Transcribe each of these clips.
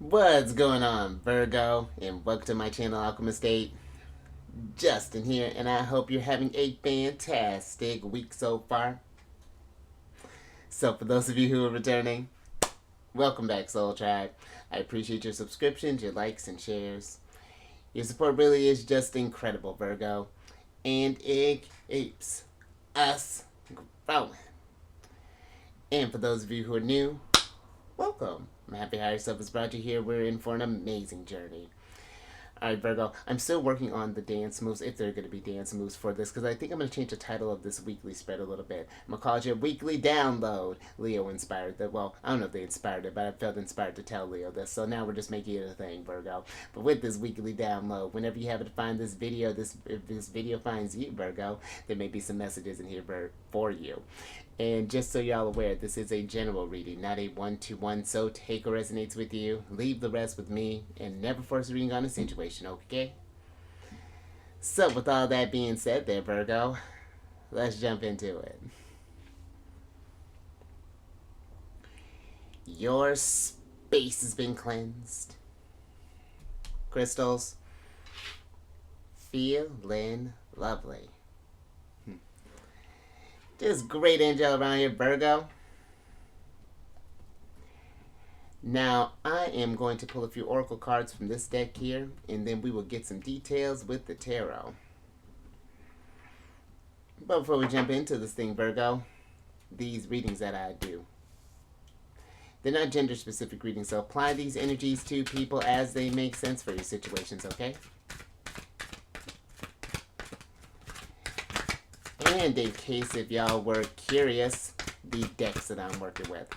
What's going on, Virgo? And welcome to my channel, Alchemist. Justin here, and I hope you're having a fantastic week so far. So, for those of you who are returning, welcome back, Soul Tribe. I appreciate your subscriptions, your likes, and shares. Your support really is just incredible, Virgo. And it keeps us growing. And for those of you who are new, welcome. I'm happy Higher Self has brought you here. We're in for an amazing journey. Alright, Virgo, I'm still working on the dance moves, if there are going to be dance moves for this, because I think I'm going to change the title of this weekly spread a little bit. I'm going to call it your weekly download. Leo inspired that. Well, I don't know if they inspired it, but I felt inspired to tell Leo this, so now we're just making it a thing, Virgo. But with this weekly download, whenever you happen to find this video, if this video finds you, Virgo, there may be some messages in here for you. And just so y'all aware, this is a general reading, not a one-to-one, so take what resonates with you, leave the rest with me, and never force a reading on a situation, okay? So with all that being said there, Virgo, let's jump into it. Your space has been cleansed. Crystals, feeling lovely. Just great angel around here, Virgo. Now, I am going to pull a few oracle cards from this deck here, and then we will get some details with the tarot. But before we jump into this thing, Virgo, these readings that I do, they're not gender-specific readings, so apply these energies to people as they make sense for your situations, okay? And in case if y'all were curious, the decks that I'm working with,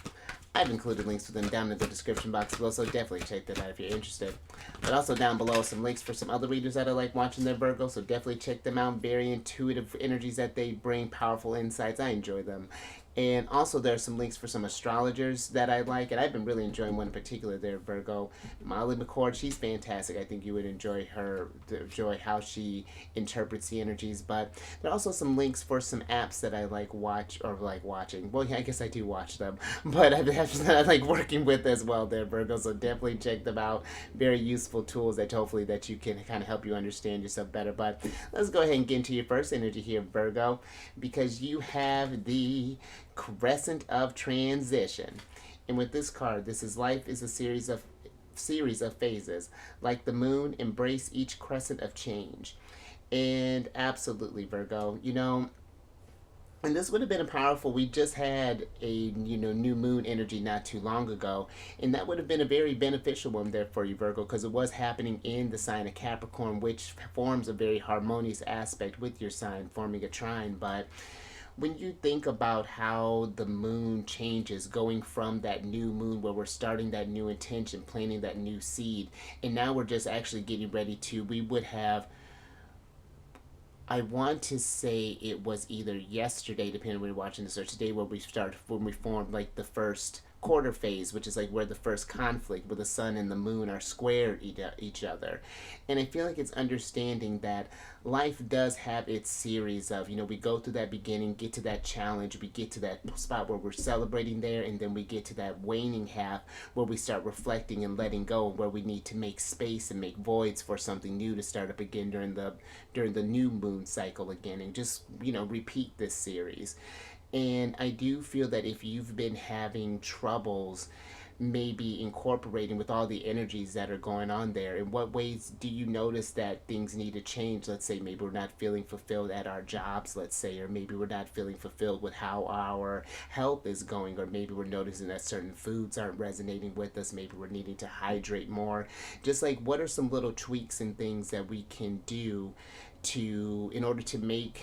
I've included links to them down in the description box below, so definitely check that out if you're interested. But also down below some links for some other readers that I like watching their Virgo, so definitely check them out. Very intuitive energies that they bring, powerful insights. I enjoy them. And also there are some links for some astrologers that I like, and I've been really enjoying one in particular there, Virgo. Molly McCord, she's fantastic. I think you would enjoy how she interprets the energies. But there are also some links for some apps that I like watching. Well, yeah, I guess I do watch them, but I like working with as well there, Virgo. So definitely check them out. Very useful tools that hopefully that you can kind of help you understand yourself better. But let's go ahead and get into your first energy here, Virgo, because you have the Crescent of Transition. And with this card, this is life is a series of phases. Like the moon, embrace each crescent of change. And absolutely, Virgo, and this would have been a powerful, we just had a new moon energy not too long ago, and that would have been a very beneficial one there for you, Virgo, because it was happening in the sign of Capricorn, which forms a very harmonious aspect with your sign, forming a trine. But when you think about how the moon changes, going from that new moon where we're starting that new intention, planting that new seed, and now we're just actually getting ready to, we would have, I want to say it was either yesterday, depending on when you're watching this, or today, when we formed like the first quarter phase, which is like where the first conflict, where the sun and the moon are squared each other. And I feel like it's understanding that life does have its series of, we go through that beginning, get to that challenge, we get to that spot where we're celebrating there, and then we get to that waning half where we start reflecting and letting go, where we need to make space and make voids for something new to start up again during the new moon cycle again, and just repeat this series. And I do feel that if you've been having troubles maybe incorporating with all the energies that are going on there, in what ways do you notice that things need to change? Let's say maybe we're not feeling fulfilled at our jobs, let's say, or maybe we're not feeling fulfilled with how our health is going, or maybe we're noticing that certain foods aren't resonating with us, maybe we're needing to hydrate more. Just like, what are some little tweaks and things that we can do in order to make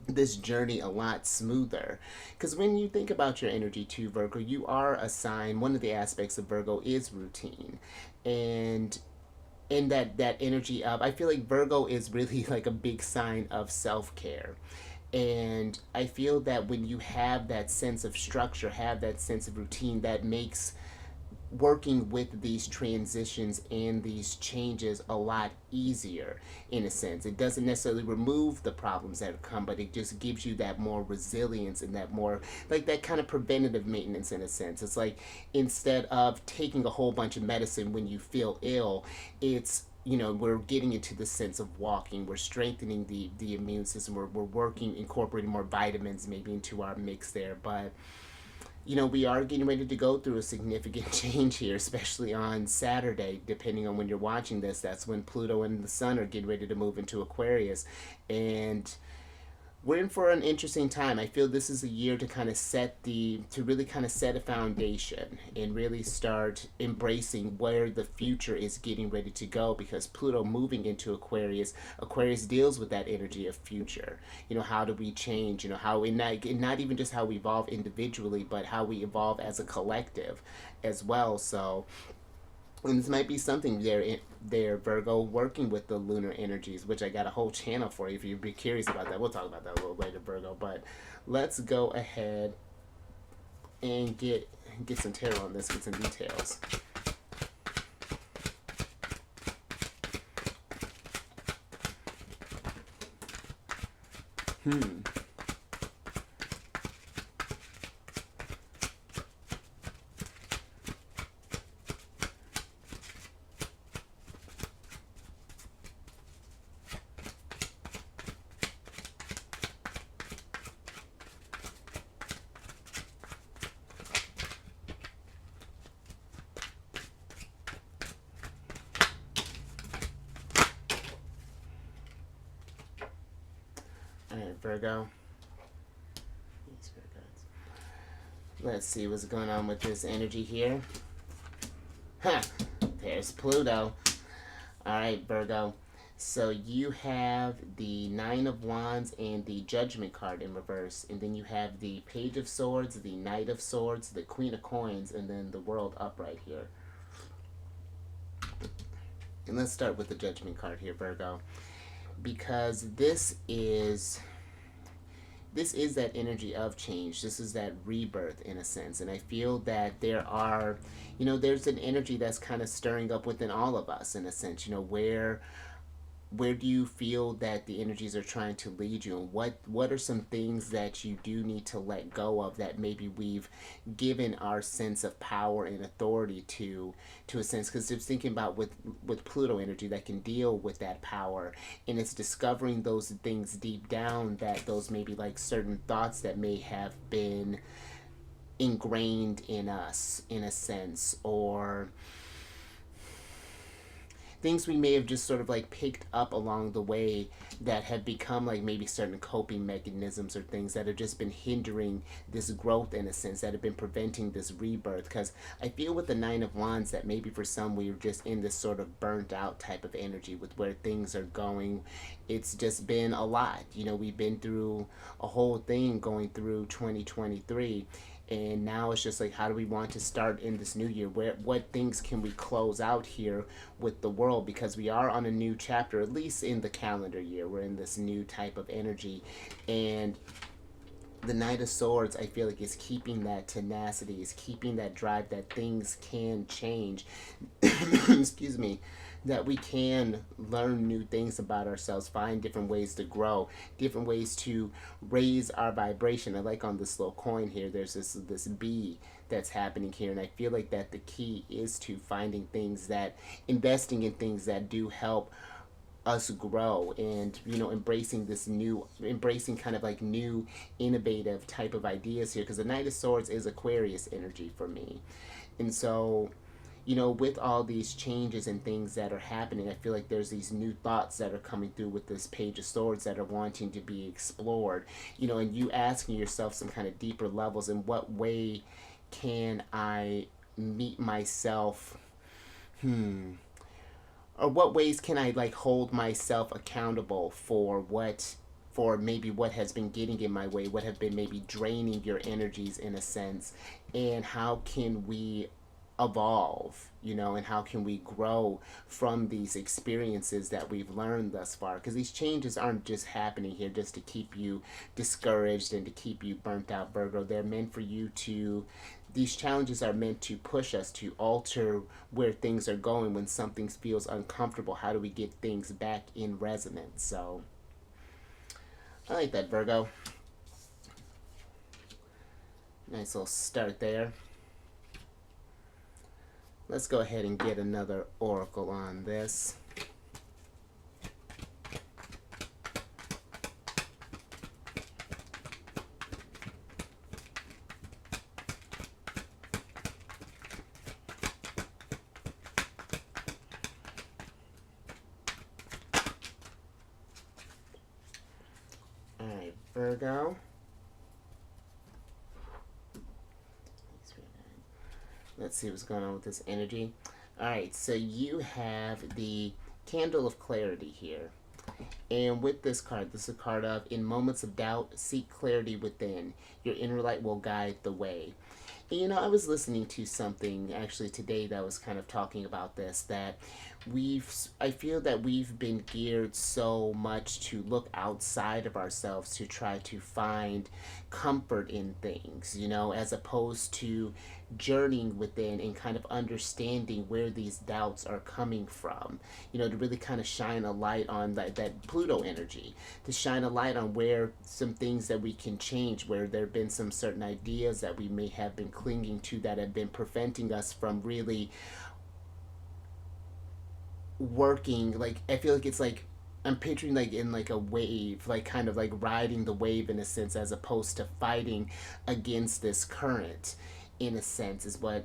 this journey a lot smoother? Because when you think about your energy too, Virgo, you are a sign, one of the aspects of Virgo is routine. And in that energy of, I feel like Virgo is really like a big sign of self-care. And I feel that when you have that sense of structure, have that sense of routine, that makes working with these transitions and these changes a lot easier in a sense. It doesn't necessarily remove the problems that come, but it just gives you that more resilience and that more like that kind of preventative maintenance in a sense. It's like instead of taking a whole bunch of medicine when you feel ill, it's we're getting into the sense of walking, we're strengthening the immune system, we're working, incorporating more vitamins maybe into our mix there. But we are getting ready to go through a significant change here, especially on Saturday, depending on when you're watching this. That's when Pluto and the Sun are getting ready to move into Aquarius. And we're in for an interesting time. I feel this is a year to kind of to really kind of set a foundation and really start embracing where the future is getting ready to go, because Pluto moving into Aquarius deals with that energy of future. How do we change? How not even just how we evolve individually, but how we evolve as a collective as well. So, and this might be something there, Virgo, working with the lunar energies, which I got a whole channel for you if you'd be curious about that. We'll talk about that a little later, Virgo. But let's go ahead and get some tarot on this, get some details. All right, Virgo. Let's see what's going on with this energy here. Huh. There's Pluto. Alright, Virgo. So you have the Nine of Wands and the Judgment card in reverse. And then you have the Page of Swords, the Knight of Swords, the Queen of Coins, and then the World upright here. And let's start with the Judgment card here, Virgo. Because this is that energy of change. This is that rebirth in a sense. And I feel that there's an energy that's kind of stirring up within all of us in a sense. Where do you feel that the energies are trying to lead you, and what are some things that you do need to let go of that maybe we've given our sense of power and authority to a sense? Because just thinking about with Pluto energy that can deal with that power, and it's discovering those things deep down, that those maybe like certain thoughts that may have been ingrained in us in a sense, or things we may have just sort of like picked up along the way that have become like maybe certain coping mechanisms, or things that have just been hindering this growth in a sense, that have been preventing this rebirth. Because I feel with the Nine of Wands that maybe for some we're just in this sort of burnt out type of energy with where things are going. It's just been a lot. We've been through a whole thing going through 2023. And now it's just like, how do we want to start in this new year? What things can we close out here with the world? Because we are on a new chapter, at least in the calendar year. We're in this new type of energy. And the Knight of Swords, I feel like, is keeping that tenacity, is keeping that drive that things can change. Excuse me. That we can learn new things about ourselves, find different ways to grow, different ways to raise our vibration. I like on this little coin here, there's this bee that's happening here, and I feel like that the key is to investing in things that do help us grow, and embracing kind of like new innovative type of ideas here, because the Knight of Swords is Aquarius energy for me. And so with all these changes and things that are happening, I feel like there's these new thoughts that are coming through with this Page of Swords that are wanting to be explored, and you asking yourself some kind of deeper levels, in what way can I meet myself, or what ways can I like hold myself accountable for maybe what has been getting in my way, what have been maybe draining your energies in a sense, and how can we evolve, and how can we grow from these experiences that we've learned thus far? Because these changes aren't just happening here just to keep you discouraged and to keep you burnt out, Virgo. They're meant for you to these challenges are meant to push us to alter where things are going when something feels uncomfortable. How do we get things back in resonance? So I like that, Virgo. Nice little start there. Let's go ahead and get another oracle on this. Alright, Virgo. Let's see what's going on with this energy. Alright, so you have the Candle of Clarity here. And with this card, this is a card of, in moments of doubt, seek clarity within. Your inner light will guide the way. And, you know, I was listening to something actually today that was kind of talking about this, that I feel that we've been geared so much to look outside of ourselves to try to find comfort in things, you know, as opposed to journeying within and kind of understanding where these doubts are coming from, you know, to really kind of shine a light on that Pluto energy, to shine a light on where some things that we can change, where there have been some certain ideas that we may have been clinging to that have been preventing us from really working. Like, I feel like it's like I'm picturing like in like a wave, like kind of like riding the wave in a sense, as opposed to fighting against this current in a sense, is what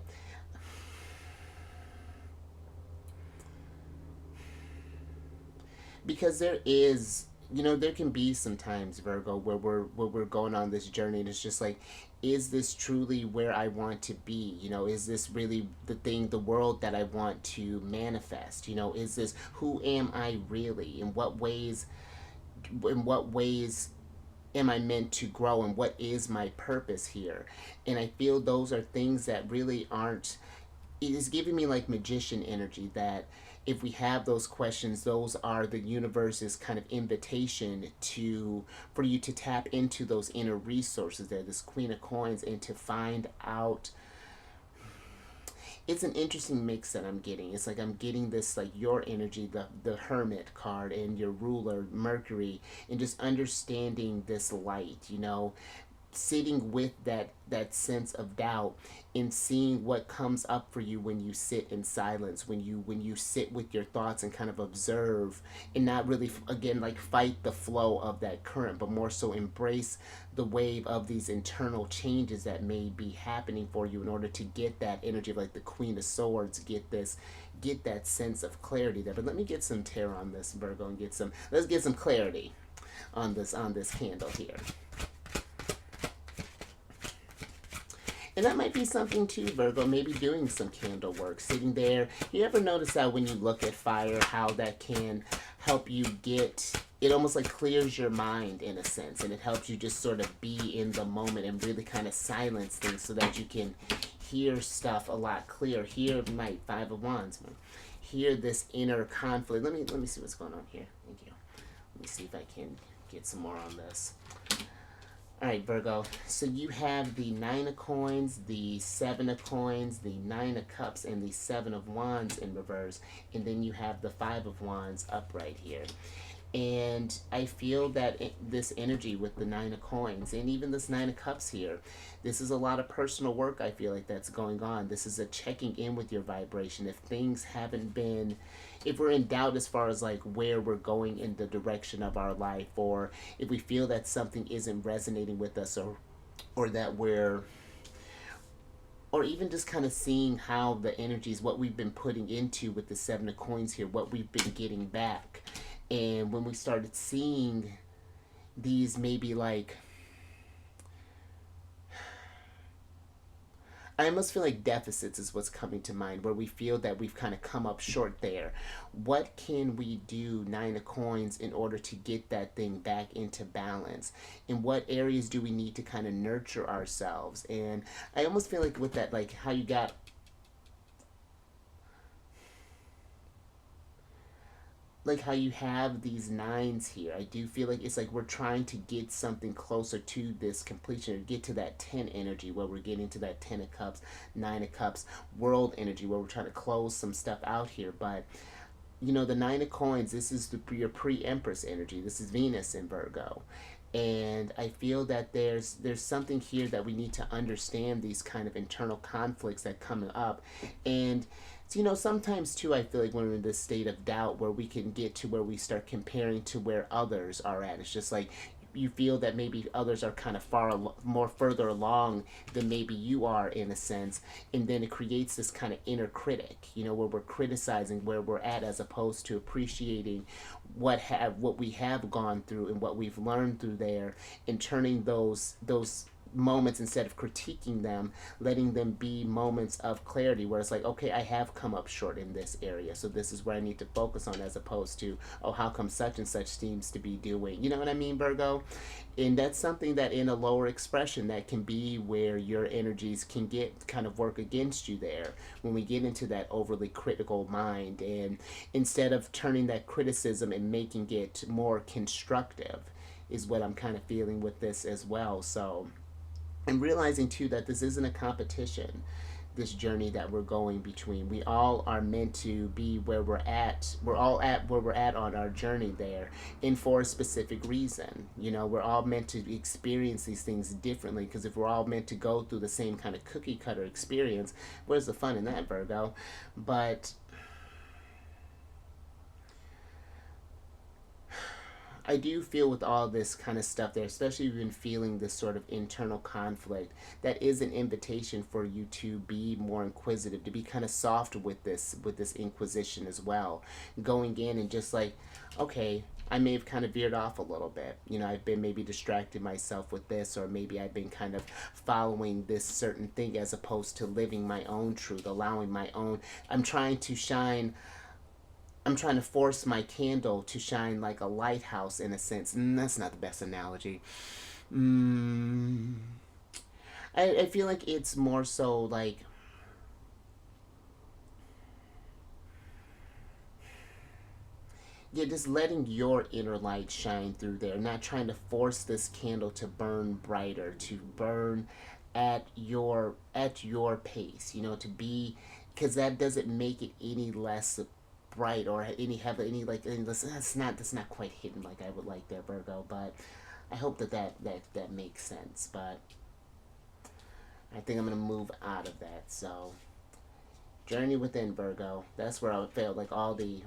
because there is, you know, there can be sometimes, Virgo, where we're going on this journey and it's just like, is this truly where I want to be? You know, is this really the world that I want to manifest? You know, is this, who am I really? In what ways am I meant to grow, and what is my purpose here? And I feel those are things that really aren't, it is giving me like magician energy, that if we have those questions, those are the universe's kind of invitation to, for you to tap into those inner resources there, this Queen of Coins, and to find out. It's an interesting mix that I'm getting. It's like I'm getting this, like your energy, the Hermit card, and your ruler Mercury, and just understanding this light, you know, sitting with that sense of doubt, and seeing what comes up for you when you sit in silence, when you sit with your thoughts and kind of observe, and not really again like fight the flow of that current, but more so embrace the wave of these internal changes that may be happening for you, in order to get that energy of like the Queen of Swords, get that sense of clarity there. But let me get some tarot on this, Virgo, and let's get some clarity on this candle here. And that might be something too, Virgo, maybe doing some candle work, sitting there. You ever notice that when you look at fire, how that can help you it almost like clears your mind in a sense, and it helps you just sort of be in the moment and really kind of silence things so that you can hear stuff a lot clearer. Hear my Five of Wands, hear this inner conflict. Let me see what's going on here. Thank you. Let me see if I can get some more on this. Alright, Virgo, so you have the Nine of Coins, the Seven of Coins, the Nine of Cups, and the Seven of Wands in reverse, and then you have the Five of Wands upright here. And I feel that this energy with the Nine of Coins, and even this Nine of Cups here, this is a lot of personal work, I feel like, that's going on. This is a checking in with your vibration. If things haven't been, if we're in doubt as far as like where we're going in the direction of our life, or if we feel that something isn't resonating with us, or that we're, or even just kind of seeing how the energies, what we've been putting into with the Seven of Coins here, what we've been getting back. And when we started seeing these, maybe like, I almost feel like deficits is what's coming to mind, where we feel that we've kind of come up short there. What can we do, Nine of Coins, in order to get that thing back into balance? In what areas do we need to kind of nurture ourselves? And I almost feel like with that, like how you got, like how you have these nines here. I do feel like it's like we're trying to get something closer to this completion, or get to that 10 energy where we're getting to that 10 of cups, 9 of cups, world energy where we're trying to close some stuff out here. But you know, the 9 of coins, this is your pre-empress energy. This is Venus in Virgo. And I feel that there's something here that we need to understand, these kind of internal conflicts that come up. And so, you know, sometimes too, I feel like when we're in this state of doubt where we can get to where we start comparing to where others are at. It's just like you feel that maybe others are kind of more further along than maybe you are, in a sense, and then it creates this kind of inner critic, you know, where we're criticizing where we're at, as opposed to appreciating what we have gone through and what we've learned through there, and turning those moments, instead of critiquing them, letting them be moments of clarity where it's like, okay, I have come up short in this area, so this is where I need to focus on, as opposed to, oh, how come such and such seems to be doing, you know what I mean, Virgo? And that's something that in a lower expression, that can be where your energies can get kind of work against you there, when we get into that overly critical mind, and instead of turning that criticism and making it more constructive, is what I'm kind of feeling with this as well. So and realizing too that this isn't a competition, this journey that we're going between. We all are meant to be where we're at. We're all at where we're at on our journey there, and for a specific reason. You know, we're all meant to experience these things differently, because if we're all meant to go through the same kind of cookie cutter experience, where's the fun in that, Virgo? But I do feel with all this kind of stuff there, especially if you've been feeling this sort of internal conflict, that is an invitation for you to be more inquisitive, to be kind of soft with this inquisition as well. Going in and just like, okay, I may have kind of veered off a little bit. You know, I've been maybe distracted myself with this, or maybe I've been kind of following this certain thing as opposed to living my own truth, allowing my own. I'm trying to shine I'm trying to force my candle to shine like a lighthouse, in a sense. That's not the best analogy. Mm, I feel like it's more so like, yeah, just letting your inner light shine through there, not trying to force this candle to burn brighter, to burn at your pace, you know, to be, because that doesn't make it any less bright, or any have any like any less, that's not quite hidden like I would like there, Virgo. But I hope that makes sense. But I think I'm gonna move out of that. So journey within, Virgo. That's where I felt like all the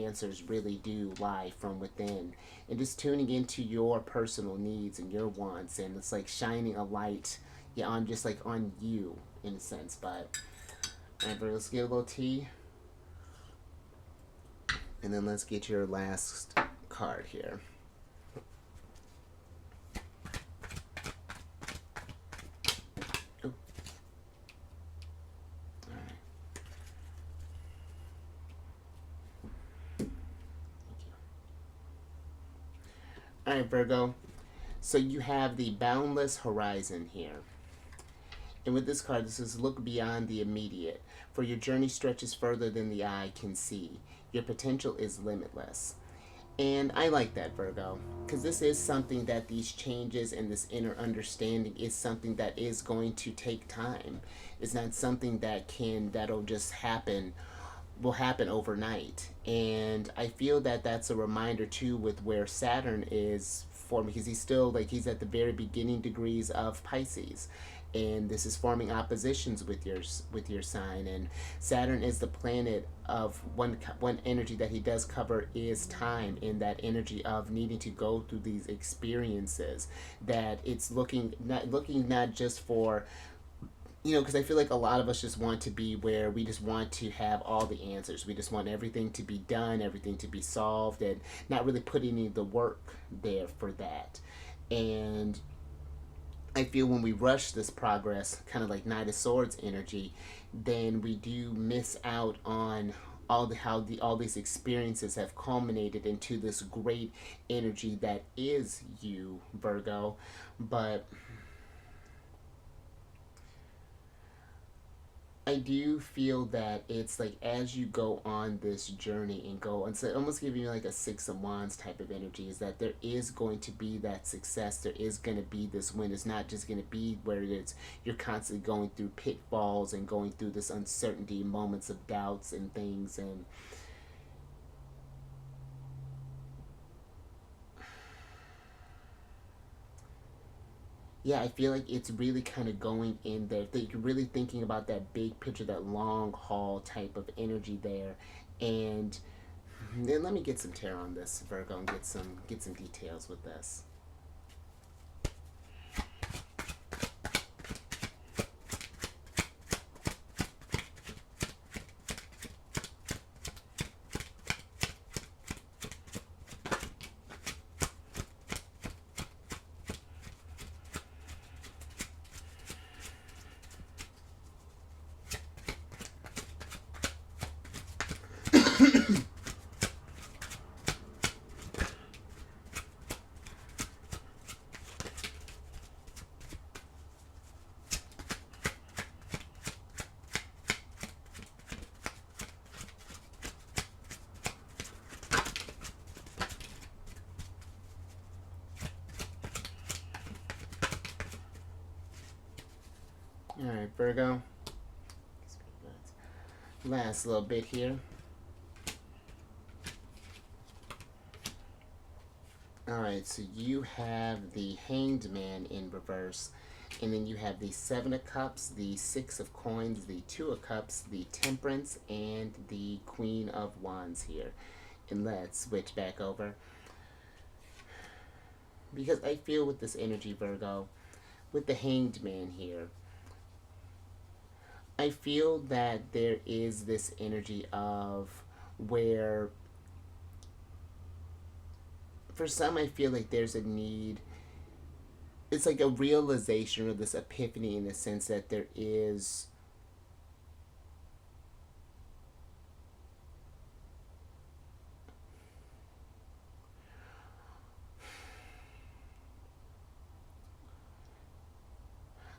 answers really do lie from within, and just tuning into your personal needs and your wants, and it's like shining a light, yeah, on just like on you, in a sense. But all right, Virgo, let's get a little tea, and then let's get your last card here. Ooh. All right. Thank you. All right, Virgo. So you have the boundless horizon here. And with this card, this says, look beyond the immediate, for your journey stretches further than the eye can see. Your potential is limitless. And I like that, Virgo, because this is something that these changes and this inner understanding is something that is going to take time. It's not something that'll just will happen overnight. And I feel that that's a reminder too, with where Saturn is forming, because he's at the very beginning degrees of Pisces, and this is forming oppositions with your sign. And Saturn is the planet of one energy that he does cover is time, in that energy of needing to go through these experiences, that it's looking not just for, you know, because I feel like a lot of us just want to be where we just want to have all the answers. We just want everything to be done, everything to be solved, and not really putting any of the work there for that. And I feel when we rush this progress, kind of like Knight of Swords energy, then we do miss out on all these experiences have culminated into this great energy that is you, Virgo. But I do feel that it's like as you go on this journey and go, and so almost giving you like a Six of Wands type of energy, is that there is going to be that success. There is going to be this win. It's not just going to be where it's you're constantly going through pitfalls and going through this uncertainty, moments of doubts and things, and yeah, I feel like it's really kind of going in there. That you're really thinking about that big picture, that long haul type of energy there, and then let me get some tarot on this, Virgo, and get some details with this. All right, Virgo. Last little bit here. Alright, so you have the Hanged Man in reverse, and then you have the Seven of Cups, the Six of Coins, the Two of Cups, the Temperance, and the Queen of Wands here. And let's switch back over. Because I feel with this energy, Virgo, with the Hanged Man here, I feel that there is this energy of where for some I feel like there's a need, it's like a realization or this epiphany in the sense that there is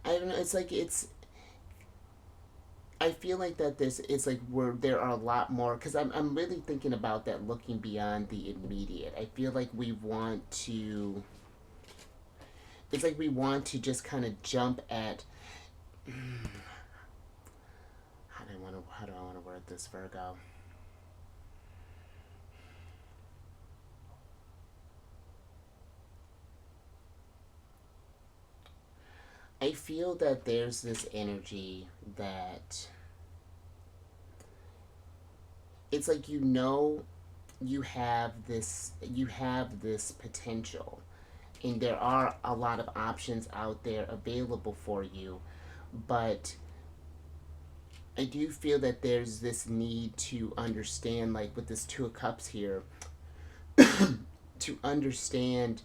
I don't know, it's like it's I feel like that this it's like where there are a lot more because I'm really thinking about that looking beyond the immediate. I feel like we want to it's like we want to just kind of jump at how do I want to word this, Virgo? I feel that there's this energy that it's like you have this potential and there are a lot of options out there available for you, but I do feel that there's this need to understand, like with this Two of Cups here, to understand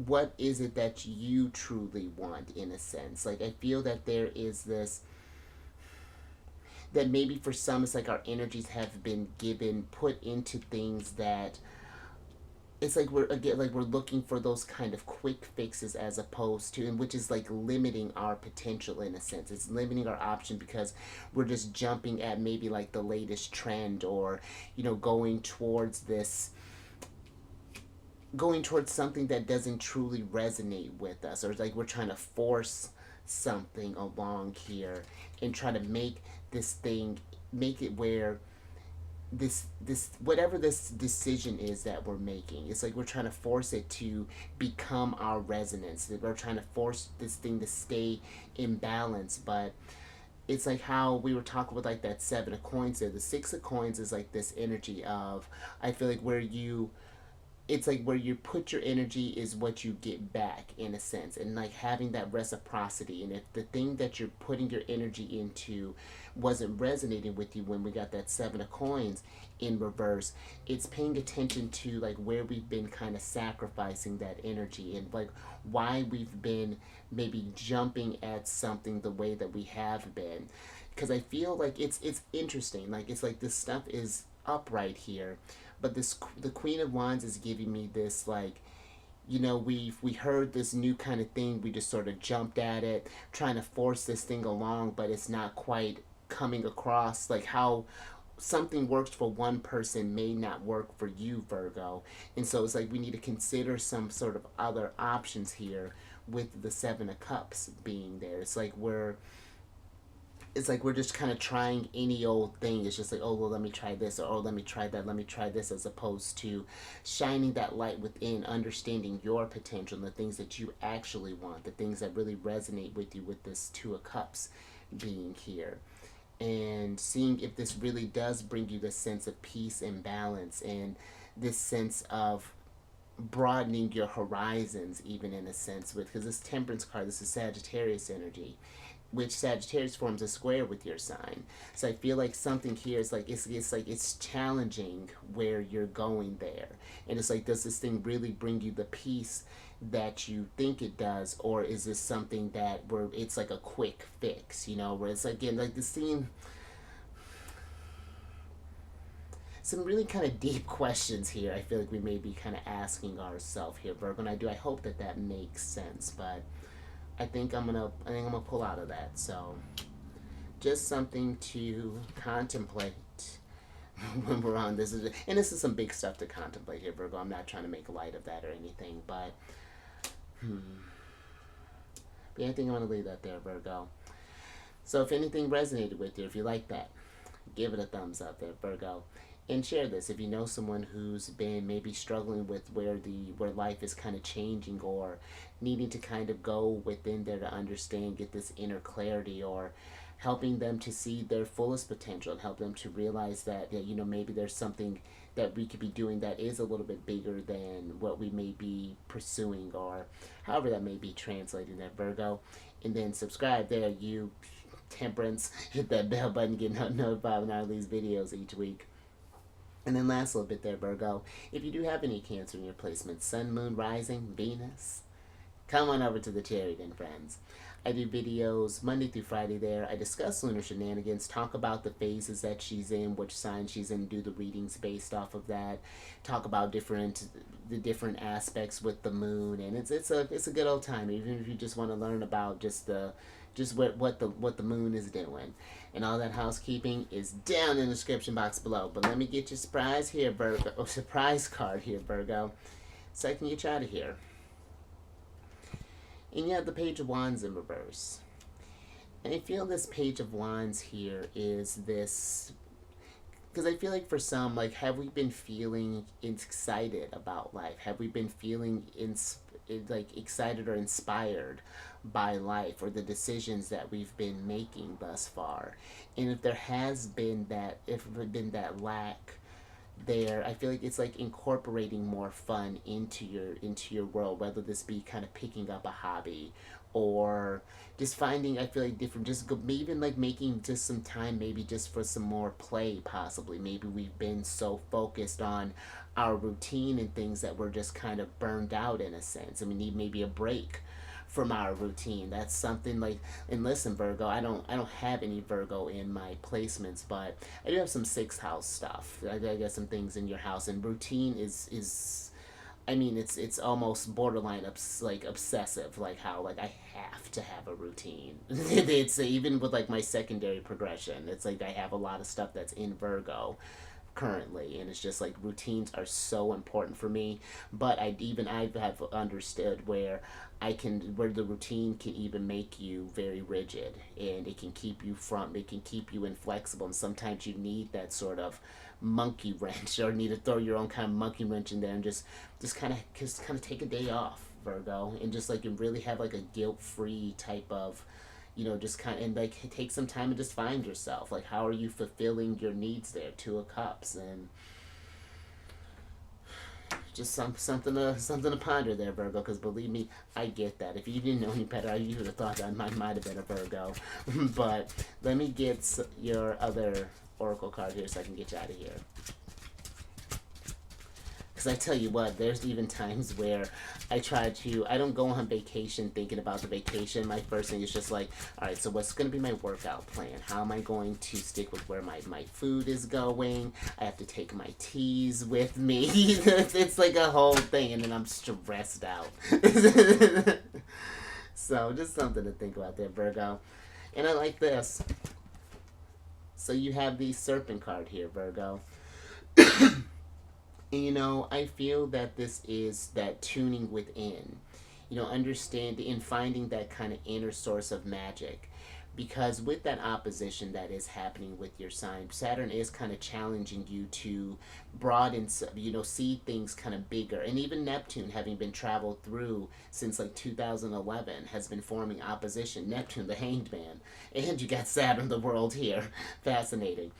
what is it that you truly want in a sense. Like I feel that there is this that maybe for some it's like our energies have been given put into things that it's like we're again like we're looking for those kind of quick fixes as opposed to, and which is like limiting our potential in a sense. It's limiting our option because we're just jumping at maybe like the latest trend, or going towards something that doesn't truly resonate with us, or like we're trying to force something along here and try to make it where this whatever this decision is that we're making, it's like we're trying to force it to become our resonance. We're trying to force this thing to stay in balance, but it's like how we were talking with like that Seven of Coins there. The Six of Coins is like this energy of, I feel like where you it's like where you put your energy is what you get back in a sense, and like having that reciprocity. And if the thing that you're putting your energy into wasn't resonating with you when we got that Seven of Coins in reverse, it's paying attention to like where we've been kind of sacrificing that energy, and like why we've been maybe jumping at something the way that we have been. Because I feel like it's interesting, like it's like this stuff is upright here, but the Queen of Wands is giving me this like you know, we heard this new kind of thing, we just sort of jumped at it, trying to force this thing along, but it's not quite coming across like how something works for one person may not work for you, Virgo. And so it's like we need to consider some sort of other options here with the Seven of Cups being there. It's like we're just kind of trying any old thing. It's just like, oh, well, let me try this, or oh, let me try that, let me try this, as opposed to shining that light within, understanding your potential and the things that you actually want, the things that really resonate with you with this Two of Cups being here. And seeing if this really does bring you this sense of peace and balance, and this sense of broadening your horizons, even in a sense, with, because this Temperance card, this is Sagittarius energy, which Sagittarius forms a square with your sign. So I feel like something here is like it's challenging where you're going there, and it's like, does this thing really bring you the peace that you think it does, or is this something that where it's like a quick fix, you know, where it's again like the scene. Some really kind of deep questions here. I feel like we may be kind of asking ourselves here, Virgo, and I hope that that makes sense, but I think I'm gonna pull out of that. So just something to contemplate when we're on this. And this is some big stuff to contemplate here, Virgo. I'm not trying to make light of that or anything, but but I think I'm gonna leave that there, Virgo. So if anything resonated with you, if you like that, give it a thumbs up there, Virgo. And share this if you know someone who's been maybe struggling with where life is kind of changing, or needing to kind of go within there to understand, get this inner clarity, or helping them to see their fullest potential and help them to realize that, you know, maybe there's something that we could be doing that is a little bit bigger than what we may be pursuing, or however that may be translating there, Virgo. And then subscribe there, you Temperance. Hit that bell button, get notified when I release videos each week. And then last little bit there, Virgo, if you do have any Cancer in your placement, Sun, Moon, Rising, Venus, come on over to the charity then, friends. I do videos Monday through Friday there. I discuss lunar shenanigans, talk about the phases that she's in, which sign she's in, do the readings based off of that, talk about the different aspects with the moon, and it's a good old time, even if you just want to learn about just what the moon is doing. And all that housekeeping is down in the description box below. But let me get your surprise here, Virgo. Oh, surprise card here, Virgo, so I can get you out of here. And you have the Page of Wands in reverse. And I feel this Page of Wands here is this, because I feel like for some, like, have we been feeling excited about life? Have we been feeling excited or inspired by life, or the decisions that we've been making thus far? And if there has been that, lack there, I feel like it's like incorporating more fun into your world, whether this be kind of picking up a hobby, or just finding, I feel like, different, even like making just some time, maybe just for some more play, possibly. Maybe we've been so focused on our routine and things that we're just kind of burned out in a sense, and we need maybe a break from our routine. That's something like, and listen, Virgo, I don't have any Virgo in my placements, but I do have some sixth house stuff. I got some things in your house, and routine is I mean, it's almost borderline obsessive, like how, like, I have to have a routine. It's even with like my secondary progression, it's like I have a lot of stuff that's in Virgo currently, and it's just like routines are so important for me. But I have understood where the routine can even make you very rigid, and it can keep you inflexible, and sometimes you need that sort of monkey wrench, or need to throw your own kind of monkey wrench in there, and just kind of take a day off, Virgo, and just like, and really have like a guilt-free type of, just kind of, and like take some time and just find yourself, like, how are you fulfilling your needs there? Two of Cups, and just something to ponder there, Virgo, because believe me, I get that. If you didn't know any better, you would have thought that I might have been a Virgo. But let me get your other oracle card here so I can get you out of here. Because I tell you what, there's even times where I don't go on vacation thinking about the vacation. My first thing is just like, all right, so what's going to be my workout plan? How am I going to stick with where my food is going? I have to take my teas with me. It's like a whole thing, and then I'm stressed out. So just something to think about there, Virgo. And I like this. So you have the serpent card here, Virgo. And I feel that this is that tuning within, understanding and finding that kind of inner source of magic. Because with that opposition that is happening with your sign, Saturn is kind of challenging you to broaden, see things kind of bigger. And even Neptune, having been traveled through since like 2011, has been forming opposition. Neptune, the hanged man. And you got Saturn, the world here. Fascinating.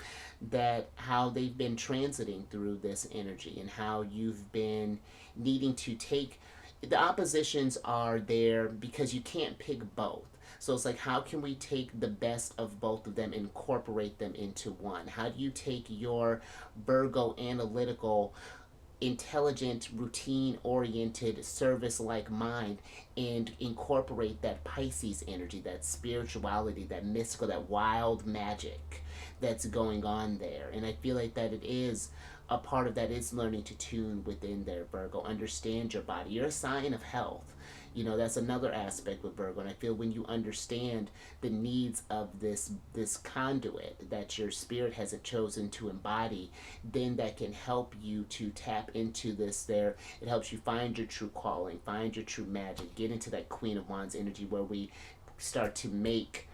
That how they've been transiting through this energy and how you've been needing to take the oppositions are there because you can't pick both. So it's like, how can we take the best of both of them, incorporate them into one? How do you take your Virgo analytical, intelligent, routine oriented, service like mind and incorporate that Pisces energy, that spirituality, that mystical, that wild magic that's going on there? And I feel like that it is a part of that is learning to tune within there, Virgo. Understand your body. You're a sign of health. That's another aspect with Virgo. And I feel when you understand the needs of this conduit that your spirit has chosen to embody, then that can help you to tap into this there. It helps you find your true calling, find your true magic, get into that Queen of Wands energy where we start to make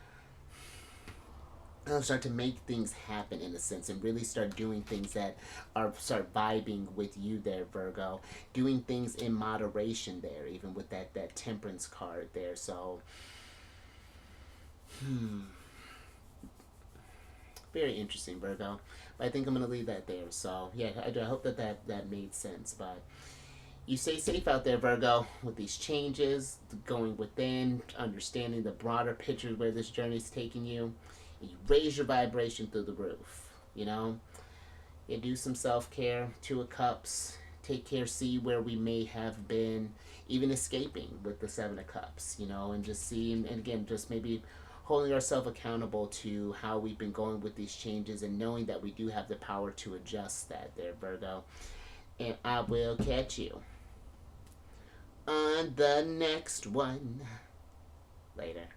things happen in a sense and really start doing things that start vibing with you there, Virgo. Doing things in moderation there, even with that temperance card there. So very interesting, Virgo. But I think I'm gonna leave that there. So yeah, I hope that made sense. But you stay safe out there, Virgo, with these changes, going within, understanding the broader picture of where this journey is taking you. You raise your vibration through the roof, You do some self-care, Two of Cups, take care, see where we may have been even escaping with the Seven of Cups, and just see, and again, just maybe holding ourselves accountable to how we've been going with these changes and knowing that we do have the power to adjust that there, Virgo. And I will catch you on the next one. Later.